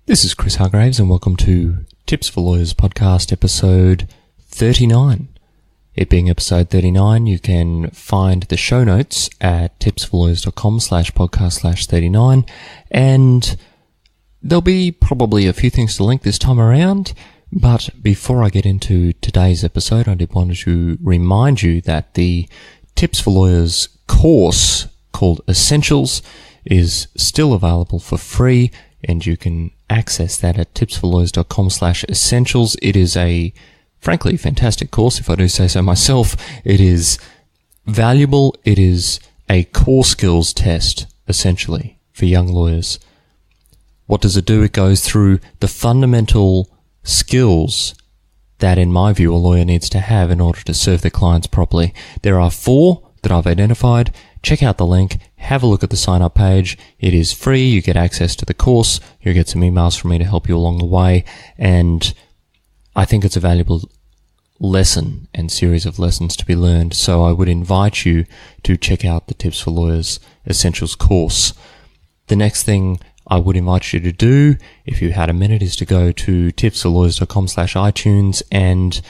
This is Chris Hargraves and welcome to Tips for Lawyers podcast episode 39. It being episode 39, you can find the show notes at tipsforlawyers.com/podcast/39, and there'll be probably a few things to link this time around. But before I get into today's episode, I did want to remind you that the Tips for Lawyers course called Essentials is still available for free, and you can access that at tipsforlawyers.com/essentials. It is a, frankly, fantastic course, if I do say so myself. It is valuable. It is a core skills test, essentially, for young lawyers. What does it do? It goes through the fundamental skills that, in my view, a lawyer needs to have in order to serve their clients properly. There are 4 that I've identified. Check out the link, have a look at the sign-up page. It is free, you get access to the course, you'll get some emails from me to help you along the way, and I think it's a valuable lesson and series of lessons to be learned, so I would invite you to check out the Tips for Lawyers Essentials course. The next thing I would invite you to do, if you had a minute, is to go to tipsforlawyers.com/iTunes and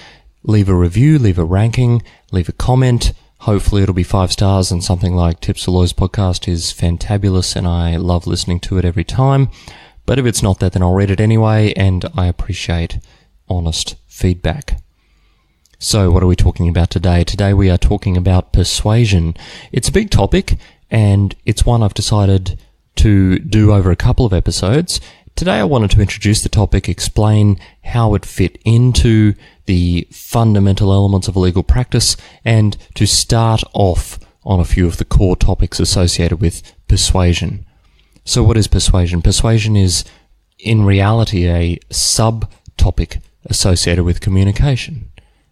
leave a review, leave a ranking, leave a comment. Hopefully it'll be 5 stars and something like Tips for Lawyers podcast is fantabulous and I love listening to it every time. But if it's not that, then I'll read it anyway, and I appreciate honest feedback. So what are we talking about today? Today we are talking about persuasion. It's a big topic, and it's one I've decided to do over a couple of episodes. Today I wanted to introduce the topic, explain how it fit into the fundamental elements of a legal practice, and to start off on a few of the core topics associated with persuasion. So what is persuasion? Persuasion is, in reality, a sub-topic associated with communication.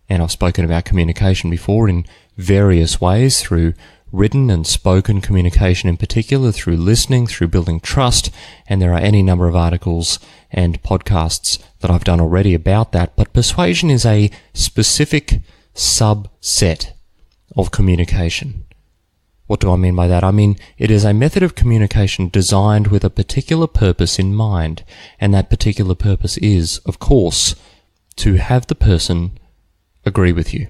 And I've spoken about communication before in various ways, through written and spoken communication in particular, through listening, through building trust, and there are any number of articles and podcasts that I've done already about that. But persuasion is a specific subset of communication. What do I mean by that? I mean, it is a method of communication designed with a particular purpose in mind, and that particular purpose is, of course, to have the person agree with you.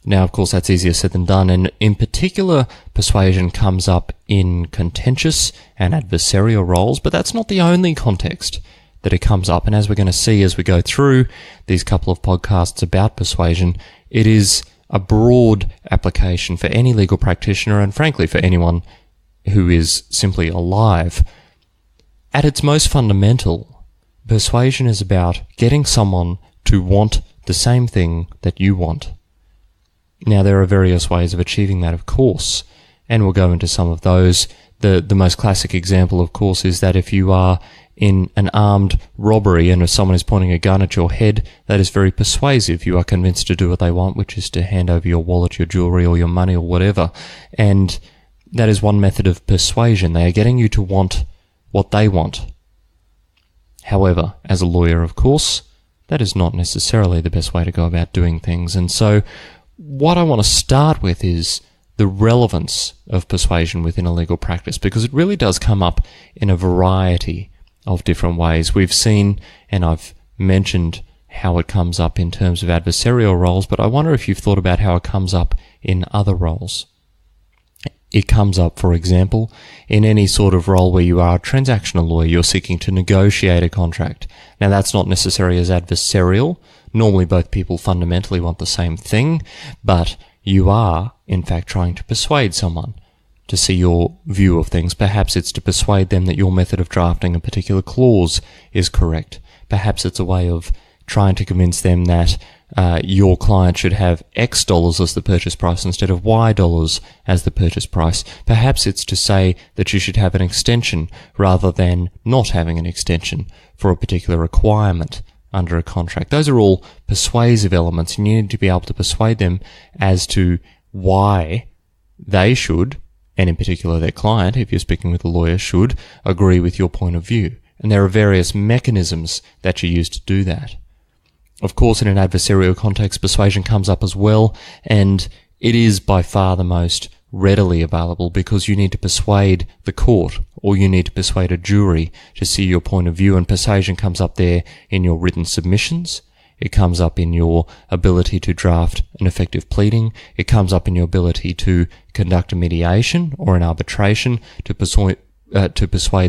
Now, of course, that's easier said than done, and in particular, persuasion comes up in contentious and adversarial roles, but that's not the only context that it comes up. And as we're going to see as we go through these couple of podcasts about persuasion, it is a broad application for any legal practitioner and, frankly, for anyone who is simply alive. At its most fundamental, persuasion is about getting someone to want the same thing that you want. Now, there are various ways of achieving that, of course, and we'll go into some of those. The most classic example, of course, is that if you are in an armed robbery and if someone is pointing a gun at your head, that is very persuasive. You are convinced to do what they want, which is to hand over your wallet, your jewelry, or your money, or whatever. And that is one method of persuasion. They are getting you to want what they want. However, as a lawyer, of course, that is not necessarily the best way to go about doing things. And so what I want to start with is the relevance of persuasion within a legal practice, because it really does come up in a variety of different ways. We've seen, and I've mentioned how it comes up in terms of adversarial roles, but I wonder if you've thought about how it comes up in other roles. It comes up, for example, in any sort of role where you are a transactional lawyer, you're seeking to negotiate a contract. Now, that's not necessarily as adversarial. Normally, both people fundamentally want the same thing, but you are, in fact, trying to persuade someone to see your view of things. Perhaps it's to persuade them that your method of drafting a particular clause is correct. Perhaps it's a way of trying to convince them that your client should have X dollars as the purchase price instead of Y dollars as the purchase price. Perhaps it's to say that you should have an extension rather than not having an extension for a particular requirement under a contract. Those are all persuasive elements, and you need to be able to persuade them as to why they should, and in particular their client, if you're speaking with a lawyer, should agree with your point of view. And there are various mechanisms that you use to do that. Of course, in an adversarial context, persuasion comes up as well, and it is by far the most readily available because you need to persuade the court or you need to persuade a jury to see your point of view, and persuasion comes up there in your written submissions. It comes up in your ability to draft an effective pleading. It comes up in your ability to conduct a mediation or an arbitration, to persuade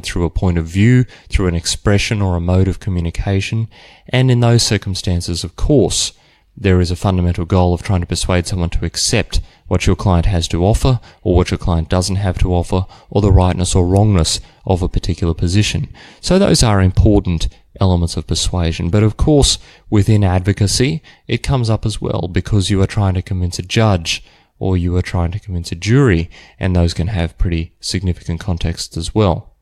through a point of view, through an expression or a mode of communication. And in those circumstances, of course, there is a fundamental goal of trying to persuade someone to accept what your client has to offer or what your client doesn't have to offer, or the rightness or wrongness of a particular position. So those are important elements of persuasion. But of course, within advocacy, it comes up as well because you are trying to convince a judge or you are trying to convince a jury, and those can have pretty significant contexts as well.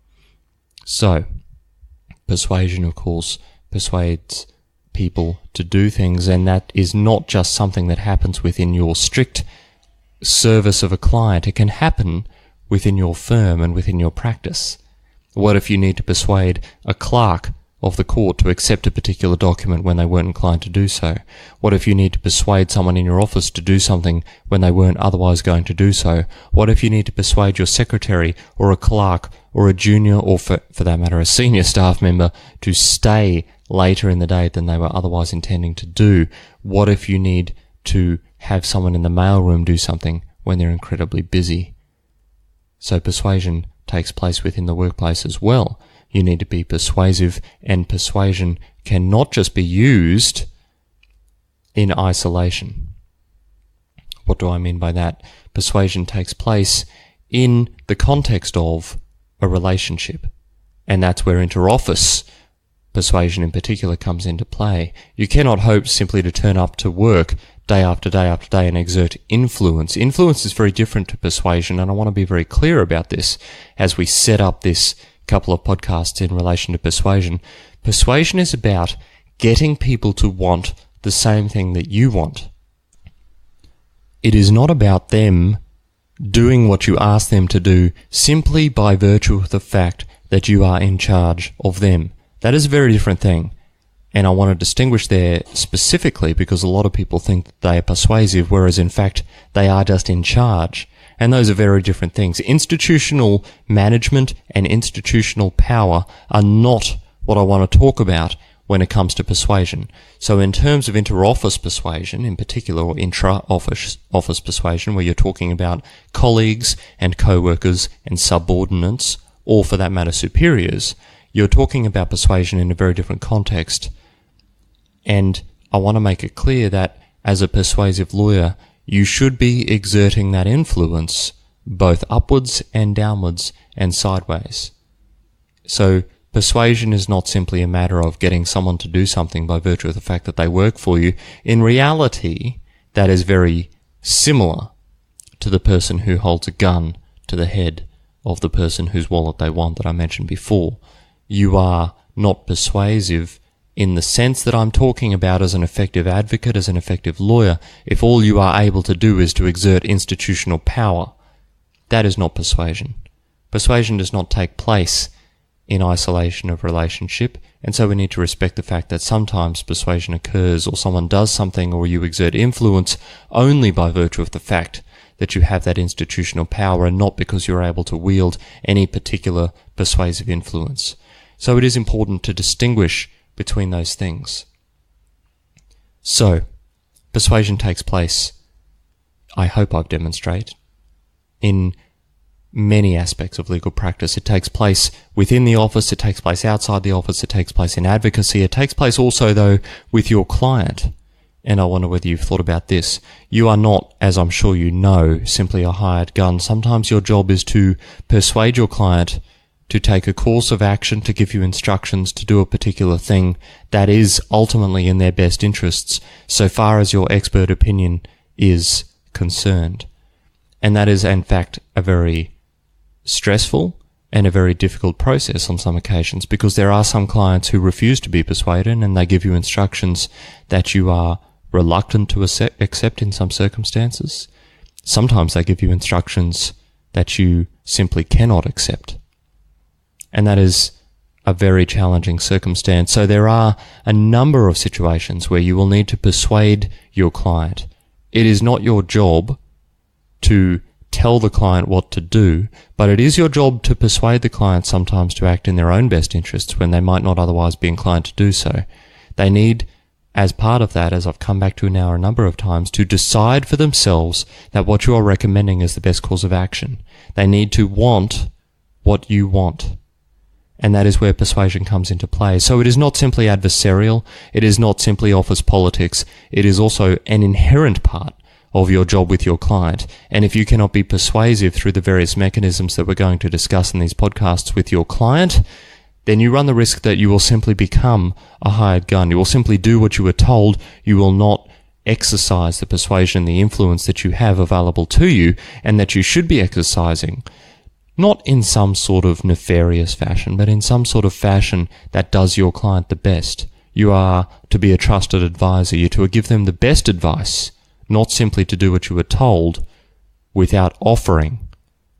So, persuasion, of course, persuades people to do things, and that is not just something that happens within your strict service of a client. It can happen within your firm and within your practice. What if you need to persuade a clerk of the court to accept a particular document when they weren't inclined to do so? What if you need to persuade someone in your office to do something when they weren't otherwise going to do so? What if you need to persuade your secretary or a clerk or a junior, or for that matter a senior staff member, to stay later in the day than they were otherwise intending to do? What if you need to have someone in the mailroom do something when they're incredibly busy? So persuasion takes place within the workplace as well. You need to be persuasive, and persuasion cannot just be used in isolation. What do I mean by that? Persuasion takes place in the context of a relationship, and that's where interoffice persuasion in particular comes into play. You cannot hope simply to turn up to work day after day after day and exert influence. Influence is very different to persuasion, and I want to be very clear about this as we set up this couple of podcasts in relation to persuasion. Persuasion is about getting people to want the same thing that you want. It is not about them doing what you ask them to do simply by virtue of the fact that you are in charge of them. That is a very different thing. And I want to distinguish there specifically because a lot of people think that they are persuasive, whereas in fact they are just in charge. And those are very different things. Institutional management and institutional power are not what I want to talk about when it comes to persuasion. So in terms of interoffice persuasion in particular, or intra-office persuasion, where you're talking about colleagues and co-workers and subordinates, or for that matter superiors, you're talking about persuasion in a very different context. And I want to make it clear that as a persuasive lawyer, you should be exerting that influence both upwards and downwards and sideways. So persuasion is not simply a matter of getting someone to do something by virtue of the fact that they work for you. In reality, that is very similar to the person who holds a gun to the head of the person whose wallet they want that I mentioned before. You are not persuasive in the sense that I'm talking about as an effective advocate, as an effective lawyer, if all you are able to do is to exert institutional power. That is not persuasion. Persuasion does not take place in isolation of relationship, and so we need to respect the fact that sometimes persuasion occurs, or someone does something, or you exert influence only by virtue of the fact that you have that institutional power, and not because you're able to wield any particular persuasive influence. So it is important to distinguish between those things. So, persuasion takes place, I hope I've demonstrated, in many aspects of legal practice. It takes place within the office, it takes place outside the office, it takes place in advocacy, it takes place also, though, with your client. And I wonder whether you've thought about this. You are not, as I'm sure you know, simply a hired gun. Sometimes your job is to persuade your client to take a course of action, to give you instructions to do a particular thing that is ultimately in their best interests, so far as your expert opinion is concerned. And that is, in fact, a very stressful and a very difficult process on some occasions, because there are some clients who refuse to be persuaded and they give you instructions that you are reluctant to accept in some circumstances. Sometimes they give you instructions that you simply cannot accept. And that is a very challenging circumstance. So there are a number of situations where you will need to persuade your client. It is not your job to tell the client what to do, but it is your job to persuade the client sometimes to act in their own best interests when they might not otherwise be inclined to do so. They need, as part of that, as I've come back to now a number of times, to decide for themselves that what you are recommending is the best course of action. They need to want what you want. And that is where persuasion comes into play. So it is not simply adversarial. It is not simply office politics. It is also an inherent part of your job with your client. And if you cannot be persuasive through the various mechanisms that we're going to discuss in these podcasts with your client, then you run the risk that you will simply become a hired gun. You will simply do what you were told. You will not exercise the persuasion, the influence that you have available to you and that you should be exercising. Not in some sort of nefarious fashion, but in some sort of fashion that does your client the best. You are to be a trusted advisor. You're to give them the best advice, not simply to do what you were told without offering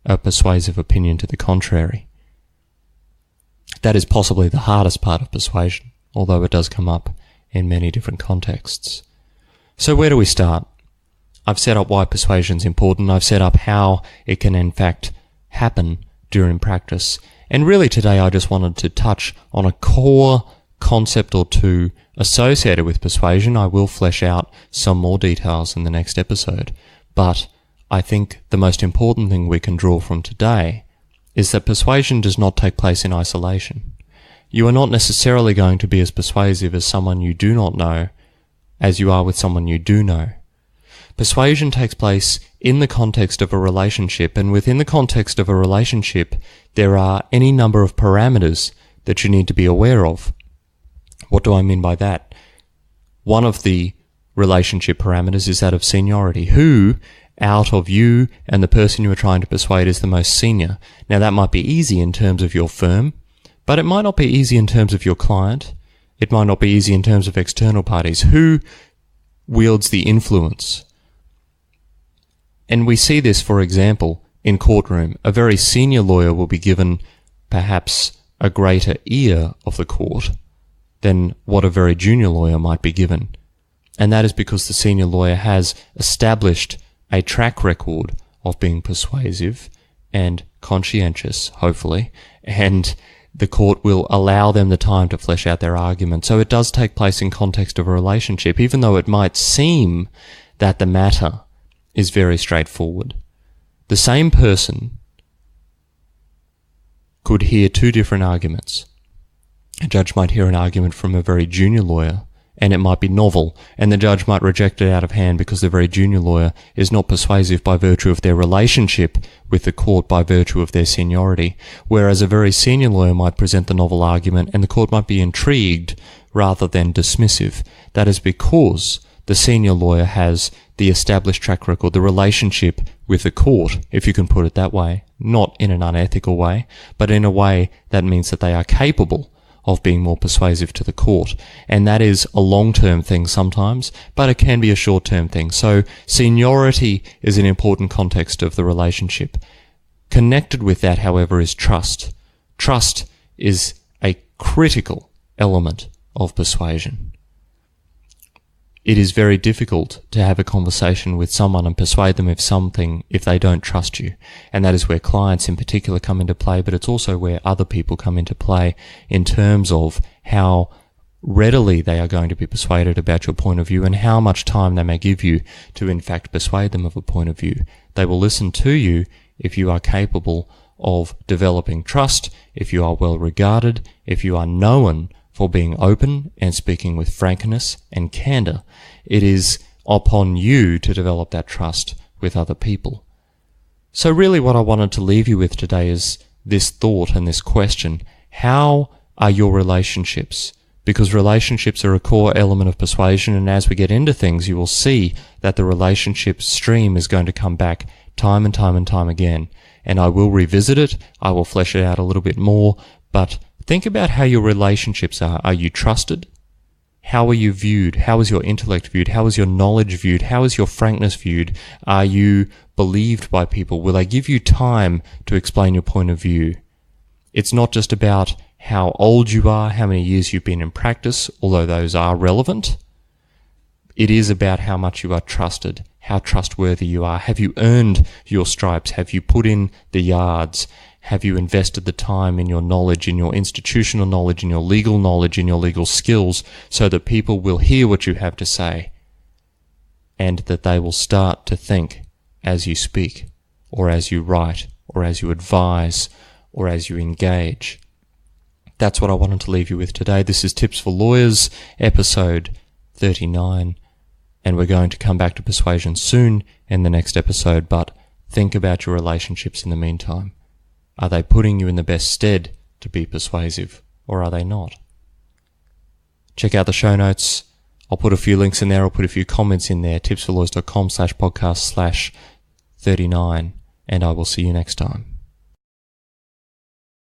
a persuasive opinion to the contrary. That is possibly the hardest part of persuasion, although it does come up in many different contexts. So where do we start? I've set up why persuasion is important. I've set up how it can in fact happen during practice. And really today I just wanted to touch on a core concept or two associated with persuasion. I will flesh out some more details in the next episode. But I think the most important thing we can draw from today is that persuasion does not take place in isolation. You are not necessarily going to be as persuasive as someone you do not know as you are with someone you do know. Persuasion takes place in the context of a relationship, and within the context of a relationship, there are any number of parameters that you need to be aware of. What do I mean by that? One of the relationship parameters is that of seniority. Who out of you and the person you are trying to persuade is the most senior? Now that might be easy in terms of your firm, but it might not be easy in terms of your client. It might not be easy in terms of external parties. Who wields the influence? And we see this, for example, in courtroom. A very senior lawyer will be given perhaps a greater ear of the court than what a very junior lawyer might be given. And that is because the senior lawyer has established a track record of being persuasive and conscientious, hopefully, and the court will allow them the time to flesh out their argument. So it does take place in context of a relationship, even though it might seem that the matter is very straightforward. The same person could hear two different arguments. A judge might hear an argument from a very junior lawyer, and it might be novel, and the judge might reject it out of hand because the very junior lawyer is not persuasive by virtue of their relationship with the court, by virtue of their seniority, whereas a very senior lawyer might present the novel argument and the court might be intrigued rather than dismissive. That is because the senior lawyer has the established track record, the relationship with the court, if you can put it that way, not in an unethical way, but in a way that means that they are capable of being more persuasive to the court. And that is a long-term thing sometimes, but it can be a short-term thing. So seniority is an important context of the relationship. Connected with that, however, is trust. Trust is a critical element of persuasion. It is very difficult to have a conversation with someone and persuade them of something if they don't trust you. And that is where clients in particular come into play, but it's also where other people come into play in terms of how readily they are going to be persuaded about your point of view and how much time they may give you to in fact persuade them of a point of view. They will listen to you if you are capable of developing trust, if you are well regarded, if you are known for being open and speaking with frankness and candor. It is upon you to develop that trust with other people. So really what I wanted to leave you with today is this thought and this question. How are your relationships? Because relationships are a core element of persuasion, and as we get into things, you will see that the relationship stream is going to come back time and time and time again. And I will revisit it. I will flesh it out a little bit more, but think about how your relationships are. Are you trusted? How are you viewed? How is your intellect viewed? How is your knowledge viewed? How is your frankness viewed? Are you believed by people? Will they give you time to explain your point of view? It's not just about how old you are, how many years you've been in practice, although those are relevant. It is about how much you are trusted, how trustworthy you are. Have you earned your stripes? Have you put in the yards? Have you invested the time in your knowledge, in your institutional knowledge, in your legal knowledge, in your legal skills, so that people will hear what you have to say and that they will start to think as you speak, or as you write, or as you advise, or as you engage? That's what I wanted to leave you with today. This is Tips for Lawyers, episode 39, and we're going to come back to persuasion soon in the next episode, but think about your relationships in the meantime. Are they putting you in the best stead to be persuasive, or are they not? Check out the show notes. I'll put a few links in there. I'll put a few comments in there. tipsforlawyers.com/podcast/39, and I will see you next time.